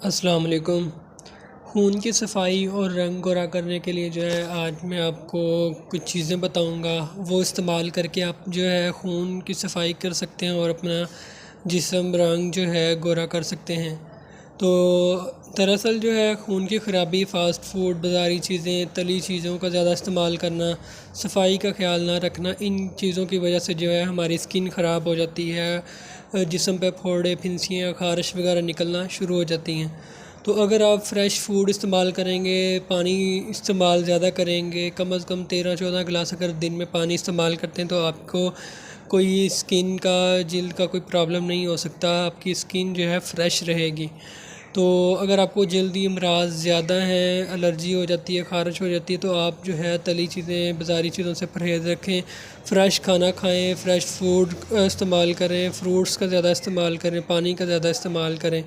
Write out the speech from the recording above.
السلام علیکم۔ خون کی صفائی اور رنگ گورا کرنے کے لیے جو ہے آج میں آپ کو کچھ چیزیں بتاؤں گا، وہ استعمال کر کے آپ جو ہے خون کی صفائی کر سکتے ہیں اور اپنا جسم رنگ جو ہے گورا کر سکتے ہیں۔ تو دراصل جو ہے خون کی خرابی، فاسٹ فوڈ، بازاری چیزیں، تلی چیزوں کا زیادہ استعمال کرنا، صفائی کا خیال نہ رکھنا، ان چیزوں کی وجہ سے جو ہے ہماری اسکن خراب ہو جاتی ہے، جسم پہ پھوڑے، پھنسیاں، خارش وغیرہ نکلنا شروع ہو جاتی ہیں۔ تو اگر آپ فریش فوڈ استعمال کریں گے، پانی استعمال زیادہ کریں گے، کم از کم 13-14 گلاس اگر دن میں پانی استعمال کرتے ہیں تو آپ کو کوئی اسکن کا، جلد کا کوئی پرابلم نہیں ہو سکتا، آپ کی اسکن جو ہے فریش رہے گی۔ تو اگر آپ کو جلدی امراض زیادہ ہیں، الرجی ہو جاتی ہے، خارش ہو جاتی ہے، تو آپ جو ہے تلی چیزیں، بازاری چیزوں سے پرہیز رکھیں، فریش کھانا کھائیں، فریش فوڈ استعمال کریں، فروٹس کا زیادہ استعمال کریں، پانی کا زیادہ استعمال کریں۔